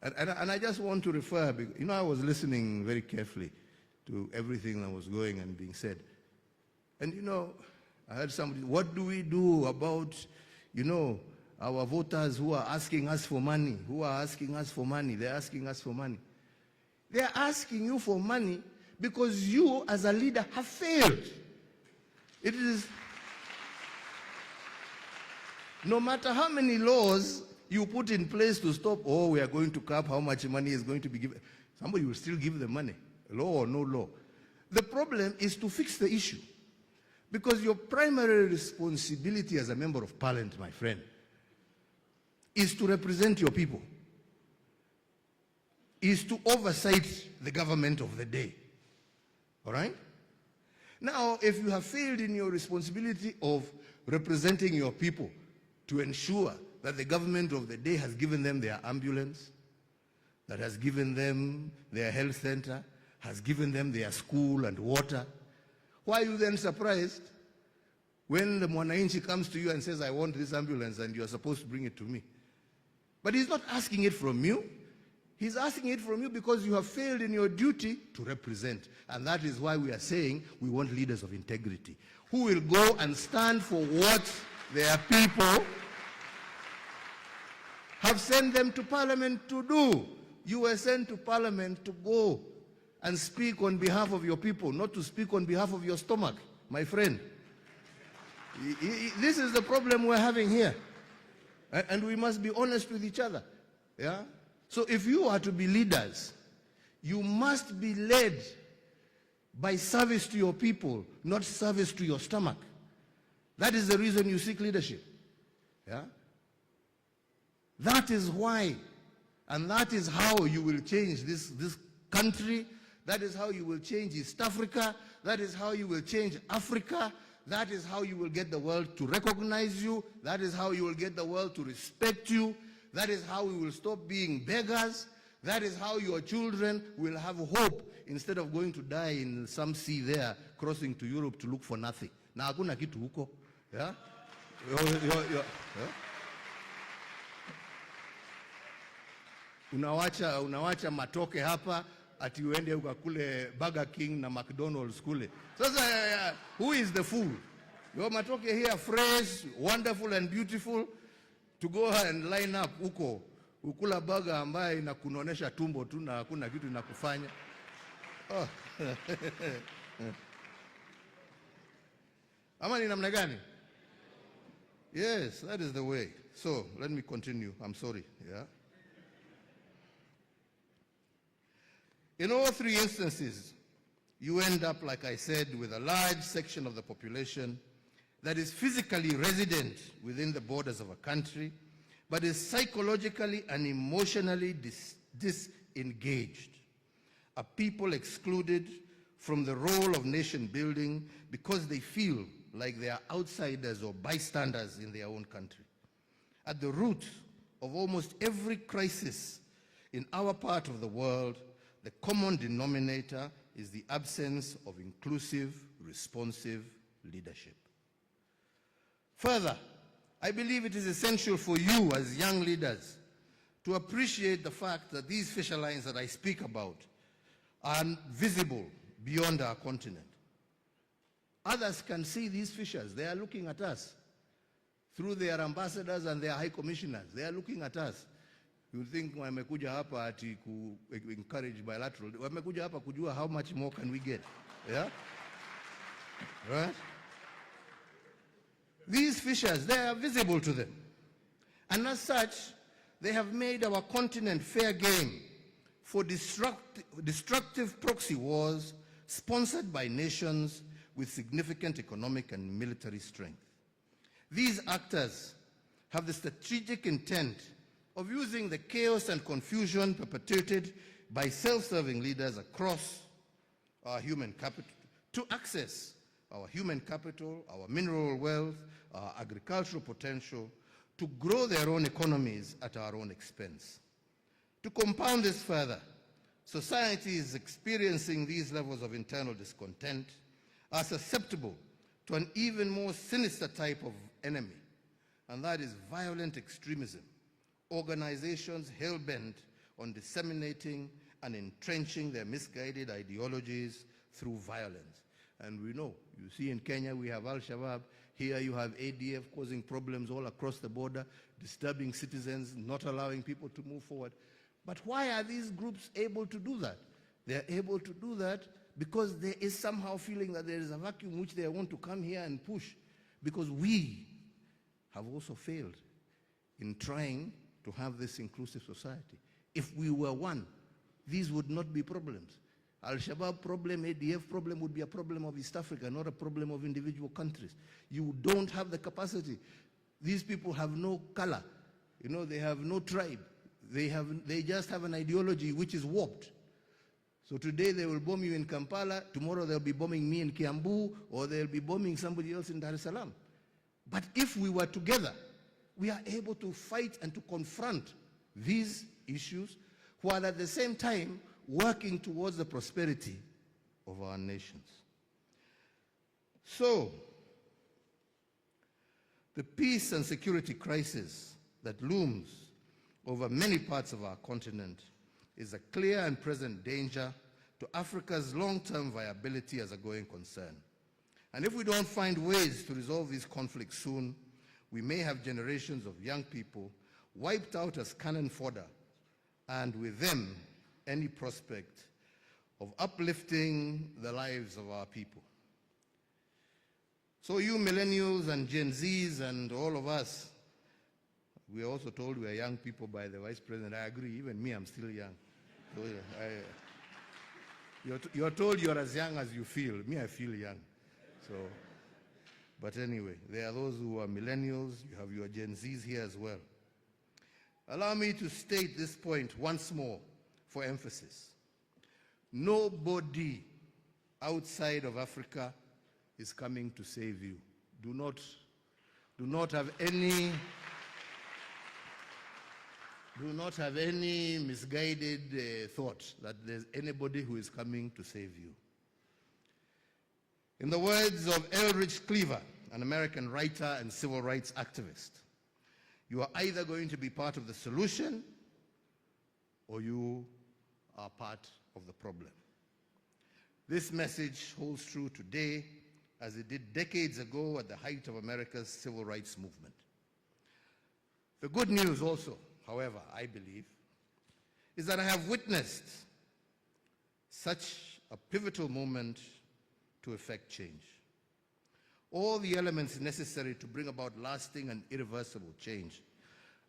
And I just want to refer, you know, I was listening very carefully to everything that was going and being said. And, you know, I heard somebody, what do we do about, you know, our voters who are asking us for money, They're asking us for money. They're asking you for money because you, as a leader, have failed. It is, no matter how many laws you put in place to stop, oh, we are going to cap how much money is going to be given, somebody will still give them money, law or no law. The problem is to fix the issue. Because your primary responsibility as a member of parliament, my friend, is to represent your people, is to oversight the government of the day. All right? Now, if you have failed in your responsibility of representing your people to ensure that the government of the day has given them their ambulance, that has given them their health center, has given them their school and water, why are you then surprised when the Mwananchi comes to you and says, I want this ambulance and you are supposed to bring it to me? But he's not asking it from you. He's asking it from you because you have failed in your duty to represent. And that is why we are saying we want leaders of integrity who will go and stand for what their people have sent them to parliament to do. You were sent to parliament to go and speak on behalf of your people, not to speak on behalf of your stomach, my friend. This is the problem we're having here. And we must be honest with each other. Yeah? So if you are to be leaders, you must be led by service to your people, not service to your stomach. That is the reason you seek leadership. Yeah? That is why, and that is how you will change this country. That is how you will change East Africa. That is how you will change Africa. That is how you will get the world to recognize you. That is how you will get the world to respect you. That is how we will stop being beggars. That is how your children will have hope instead of going to die in some sea there, crossing to Europe to look for nothing. Na hakuna kitu huko. Yeah? Yeah? Unawacha matoke hapa ati uende ukakule Burger King na McDonald's kule. Sasa who is the fool? Your matoke here fresh, wonderful and beautiful, to go and line up huko ukula burger ambaye inakunonesha tumbo tu na hakuna kitu inakufanya. Oh. Ama ni namna gani? Yes, that is the way. So, let me continue. I'm sorry. Yeah. In all three instances, you end up, like I said, with a large section of the population that is physically resident within the borders of a country, but is psychologically and emotionally disengaged. A people excluded from the role of nation building because they feel like they are outsiders or bystanders in their own country. At the root of almost every crisis in our part of the world, the common denominator is the absence of inclusive, responsive leadership. Further, I believe it is essential for you as young leaders to appreciate the fact that these fissure lines that I speak about are visible beyond our continent. Others can see these fissures. They are looking at us through their ambassadors and their high commissioners. They are looking at us. You think wamekuja hapa ati ku encourage bilateral. Wamekuja hapa kujua how much more can we get. Yeah? Right? These fissures, they are visible to them. And as such, they have made our continent fair game for destructive proxy wars sponsored by nations with significant economic and military strength. These actors have the strategic intent of using the chaos and confusion perpetrated by self-serving leaders across our human capital to access our human capital, our mineral wealth, our agricultural potential, to grow their own economies at our own expense. To compound this further, society is experiencing these levels of internal discontent, are susceptible to an even more sinister type of enemy, and that is violent extremism. Organizations hell-bent on disseminating and entrenching their misguided ideologies through violence. And we know, you see in Kenya we have Al-Shabaab, here you have ADF causing problems all across the border, disturbing citizens, not allowing people to move forward. But why are these groups able to do that? They're able to do that because there is somehow feeling that there is a vacuum which they want to come here and push, because we have also failed in trying to have this inclusive society. If we were one, these would not be problems. Al-Shabaab problem, ADF problem would be a problem of East Africa, not a problem of individual countries. You don't have the capacity. These people have no color. You know, they have no tribe. They just have an ideology which is warped. So today they will bomb you in Kampala, tomorrow they'll be bombing me in Kiambu, or they'll be bombing somebody else in Dar es Salaam. But if we were together, we are able to fight and to confront these issues, while at the same time working towards the prosperity of our nations. So, the peace and security crisis that looms over many parts of our continent is a clear and present danger to Africa's long-term viability as a going concern. And if we don't find ways to resolve these conflicts soon, we may have generations of young people wiped out as cannon fodder, and with them, any prospect of uplifting the lives of our people. So you millennials and Gen Zs and all of us, we are also told we are young people by the Vice President. I agree, even me, I'm still young. So, you're told you're as young as you feel. Me, I feel young. So, but anyway, there are those who are millennials, you have your Gen Zs here as well. Allow me to state this point once more for emphasis. Nobody outside of Africa is coming to save you. Do not have any misguided thought that there's anybody who is coming to save you. In the words of Elridge Cleaver, an American writer and civil rights activist, you are either going to be part of the solution or you are part of the problem. This message holds true today as it did decades ago at the height of America's civil rights movement. The good news also, however, I believe, is that I have witnessed such a pivotal moment to effect change. All the elements necessary to bring about lasting and irreversible change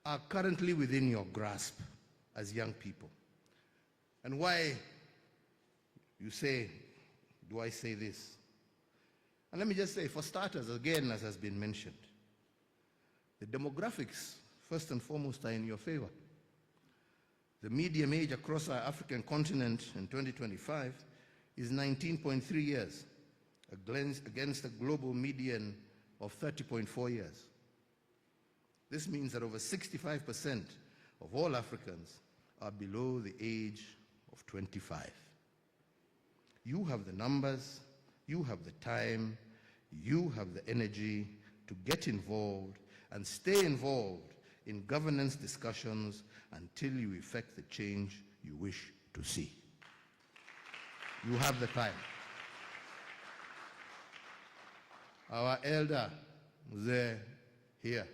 are currently within your grasp as young people. And why, you say, do I say this? And let me just say, for starters, again, as has been mentioned, the demographics, first and foremost, are in your favor. The median age across our African continent in 2025 is 19.3 years, against a global median of 30.4 years. This means that over 65% of all Africans are below the age of 25. You have the numbers, you have the time, you have the energy to get involved and stay involved in governance discussions until you effect the change you wish to see. You have the time. Our elder, Mzee here,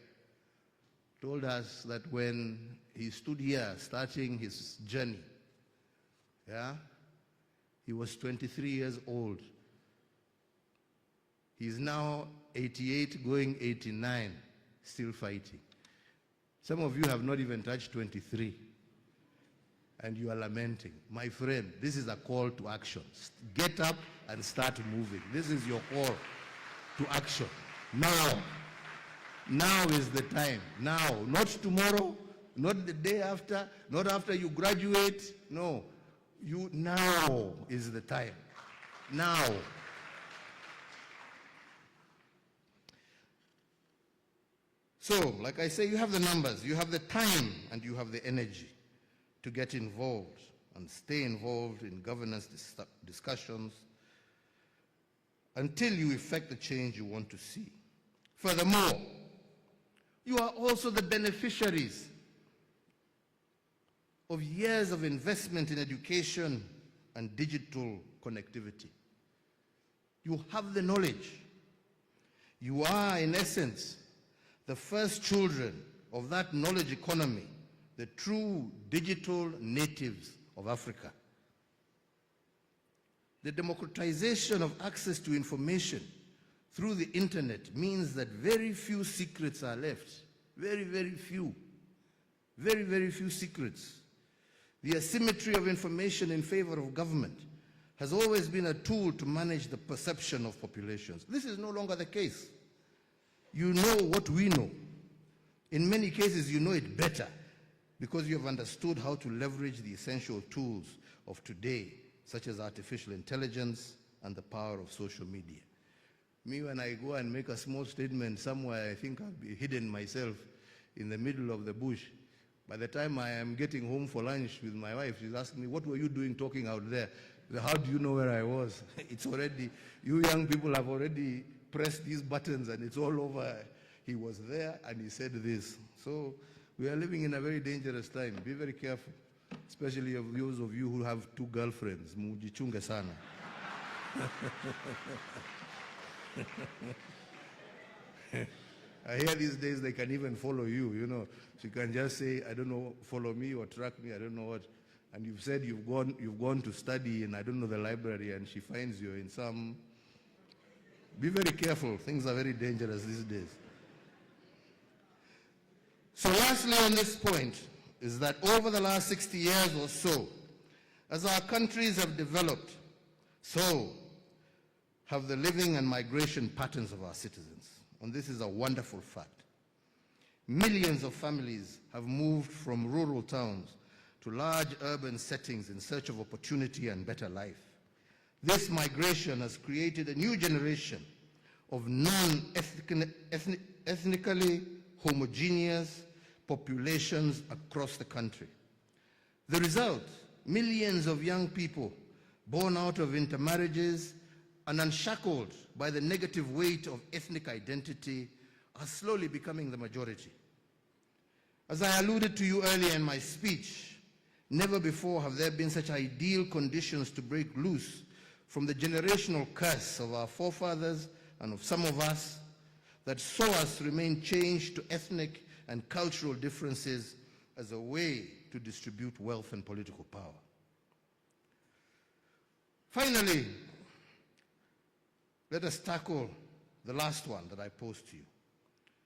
told us that when he stood here starting his journey, he was 23 years old. He's now 88, going 89, still fighting. Some of you have not even touched 23, and you are lamenting. My friend, this is a call to action. Get up and start moving. This is your call to action. Now. Now is the time. Now. Not tomorrow, not the day after, not after you graduate. No. Now is the time. Now. So, like I say, you have the numbers, you have the time, and you have the energy to get involved and stay involved in governance discussions until you effect the change you want to see. Furthermore, you are also the beneficiaries of years of investment in education and digital connectivity. You have the knowledge. You are, in essence, the first children of that knowledge economy, the true digital natives of Africa. The democratization of access to information through the internet means that very few secrets are left. Very, very few. Very, very few secrets. The asymmetry of information in favor of government has always been a tool to manage the perception of populations. This is no longer the case. You know what we know. In many cases, you know it better because you have understood how to leverage the essential tools of today, such as artificial intelligence and the power of social media. Me, when I go and make a small statement somewhere, I think I'll be hidden myself in the middle of the bush. By the time I am getting home for lunch with my wife, she's asking me, what were you doing talking out there? How do you know where I was? It's already, you young people have already pressed these buttons and it's all over. He was there and he said this. So we are living in a very dangerous time. Be very careful, especially of those of you who have 2 girlfriends. Mujichunge sana. I hear these days they can even follow you, you know. So you can just say, I don't know, follow me or track me, I don't know what. And you've said you've gone to study in, I don't know, the library, and she finds you in some. Be very careful. Things are very dangerous these days. So lastly on this point is that over the last 60 years or so, as our countries have developed, so have the living and migration patterns of our citizens. And this is a wonderful fact. Millions of families have moved from rural towns to large urban settings in search of opportunity and better life. This migration has created a new generation of non-ethnically homogeneous populations across the country. The result, millions of young people born out of intermarriages and unshackled by the negative weight of ethnic identity are slowly becoming the majority. As I alluded to you earlier in my speech, never before have there been such ideal conditions to break loose from the generational curse of our forefathers and of some of us that saw us remain chained to ethnic and cultural differences as a way to distribute wealth and political power. Finally, let us tackle the last one that I posed to you.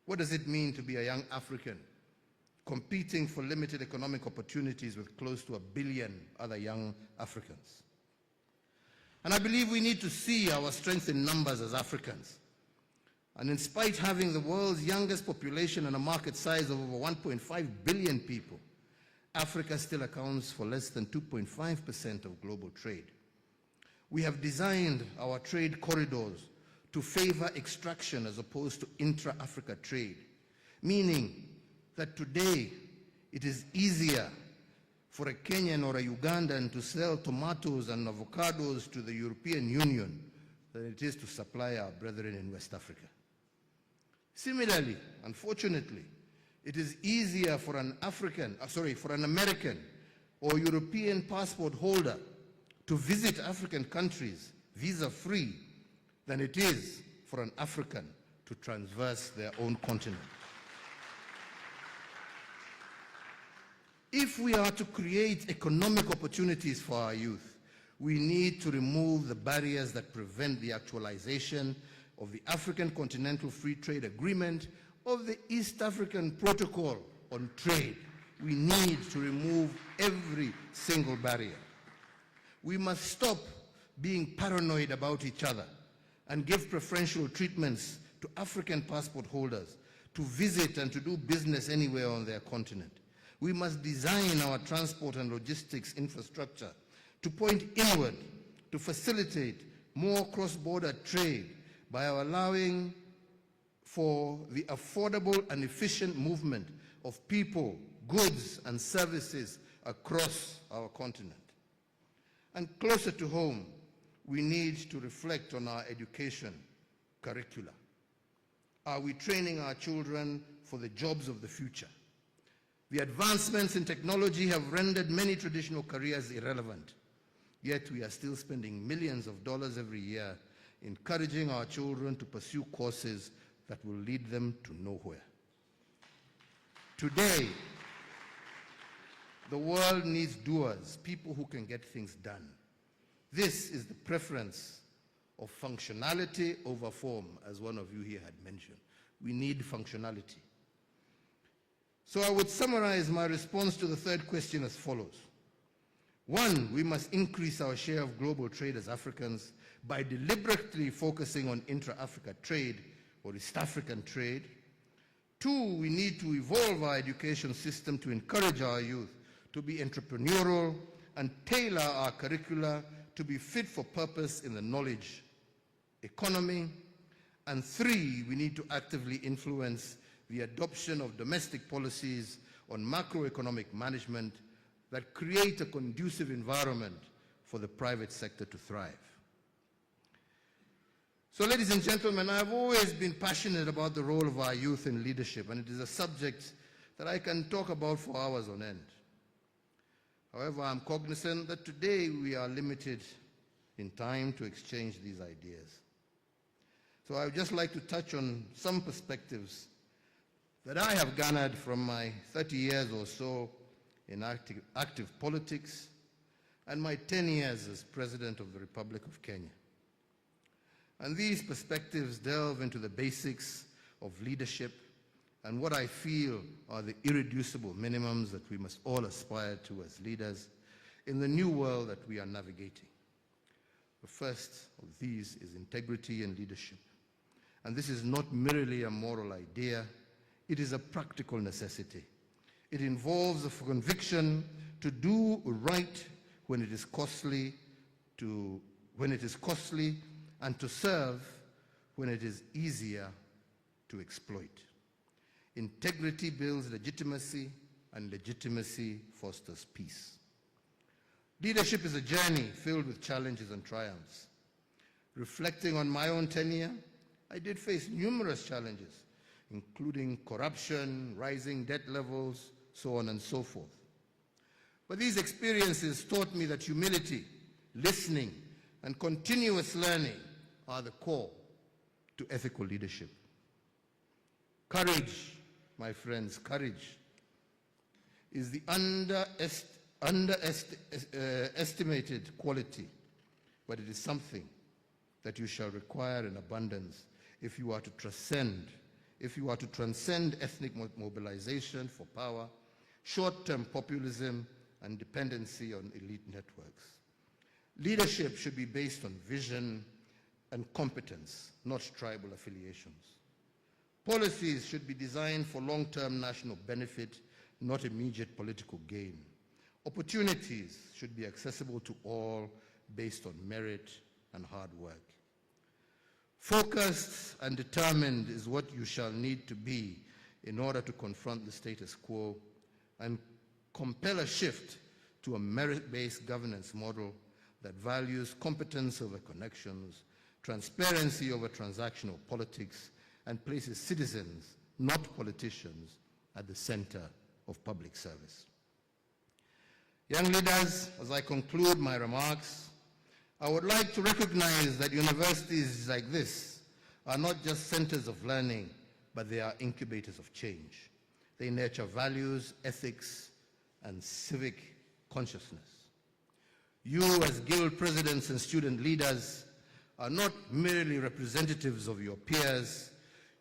What does it mean to be a young African competing for limited economic opportunities with close to 1 billion other young Africans? And I believe we need to see our strength in numbers as Africans. And in spite of having the world's youngest population and a market size of over 1.5 billion people, Africa still accounts for less than 2.5% of global trade. We have designed our trade corridors to favor extraction as opposed to intra-Africa trade, meaning that today it is easier for a Kenyan or a Ugandan to sell tomatoes and avocados to the European Union than it is to supply our brethren in West Africa. Similarly, unfortunately, it is easier for an American or European passport holder to visit African countries visa-free than it is for an African to traverse their own continent. If we are to create economic opportunities for our youth, we need to remove the barriers that prevent the actualization of the African Continental Free Trade Agreement, of the East African Protocol on Trade. We need to remove every single barrier. We must stop being paranoid about each other and give preferential treatments to African passport holders to visit and to do business anywhere on their continent. We must design our transport and logistics infrastructure to point inward, to facilitate more cross-border trade by allowing for the affordable and efficient movement of people, goods, and services across our continent. And closer to home, we need to reflect on our education curricula. Are we training our children for the jobs of the future? The advancements in technology have rendered many traditional careers irrelevant. Yet we are still spending millions of dollars every year encouraging our children to pursue courses that will lead them to nowhere. Today, the world needs doers, people who can get things done. This is the preference of functionality over form, as one of you here had mentioned. We need functionality. So I would summarize my response to the third question as follows. One, we must increase our share of global trade as Africans by deliberately focusing on intra-Africa trade or East African trade. Two, we need to evolve our education system to encourage our youth to be entrepreneurial and tailor our curricula to be fit for purpose in the knowledge economy. And three, we need to actively influence the adoption of domestic policies on macroeconomic management that create a conducive environment for the private sector to thrive. So, ladies and gentlemen, I've always been passionate about the role of our youth in leadership, and it is a subject that I can talk about for hours on end. However, I'm cognizant that today we are limited in time to exchange these ideas. So I would just like to touch on some perspectives that I have garnered from my 30 years or so in active politics and my 10 years as President of the Republic of Kenya. And these perspectives delve into the basics of leadership and what I feel are the irreducible minimums that we must all aspire to as leaders in the new world that we are navigating. The first of these is integrity and leadership. And this is not merely a moral idea, it is a practical necessity. It involves a conviction to do right when it is costly, and to serve when it is easier to exploit. Integrity builds legitimacy, and legitimacy fosters peace. Leadership is a journey filled with challenges and triumphs. Reflecting on my own tenure, I did face numerous challenges, including corruption, rising debt levels, so on and so forth. But these experiences taught me that humility, listening, and continuous learning are the core to ethical leadership. Courage, my friends, courage is the underestimated quality, but it is something that you shall require in abundance if you are to transcend ethnic mobilization for power, short-term populism, and dependency on elite networks. Leadership should be based on vision and competence, not tribal affiliations. Policies should be designed for long-term national benefit, not immediate political gain. Opportunities should be accessible to all based on merit and hard work. Focused and determined is what you shall need to be in order to confront the status quo and compel a shift to a merit-based governance model that values competence over connections, transparency over transactional politics, and places citizens, not politicians, at the center of public service. Young leaders, as I conclude my remarks, I would like to recognize that universities like this are not just centers of learning, but they are incubators of change. They nurture values, ethics, and civic consciousness. You, as guild presidents and student leaders, are not merely representatives of your peers.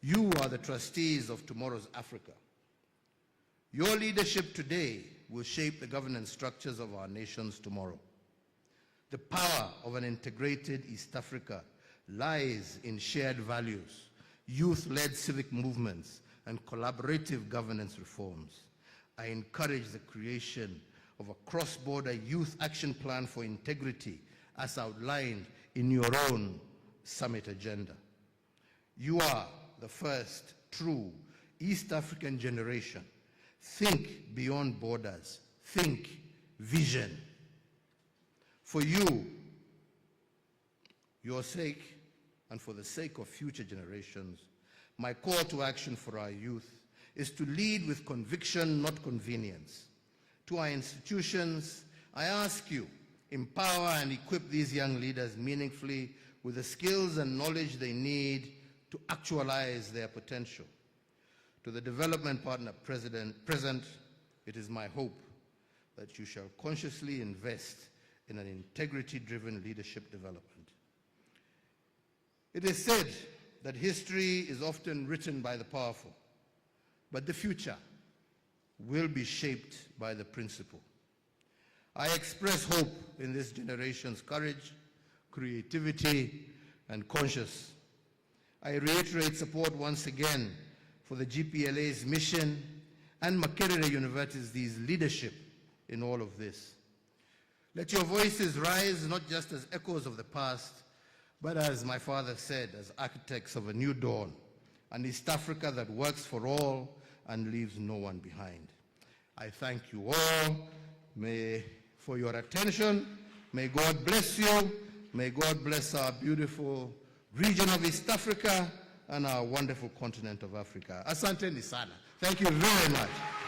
You are the trustees of tomorrow's Africa. Your leadership today will shape the governance structures of our nations tomorrow. The power of an integrated East Africa lies in shared values, youth-led civic movements, and collaborative governance reforms. I encourage the creation of a cross-border youth action plan for integrity as outlined in your own summit agenda. You are the first true East African generation. Think beyond borders. Think vision. For you, your sake, and for the sake of future generations, my call to action for our youth is to lead with conviction, not convenience. To our institutions, I ask you, empower and equip these young leaders meaningfully with the skills and knowledge they need to actualize their potential. To the development partner present, it is my hope that you shall consciously invest in an integrity-driven leadership development. It is said that history is often written by the powerful, but the future will be shaped by the principle. I express hope in this generation's courage, creativity, and conscience. I reiterate support once again for the GPLA's mission and Makerere University's leadership in all of this. Let your voices rise not just as echoes of the past, but as my father said, as architects of a new dawn, an East Africa that works for all and leaves no one behind. I thank you all for your attention. May God bless you. May God bless our beautiful region of East Africa and our wonderful continent of Africa. Asante ni sana. Thank you very much.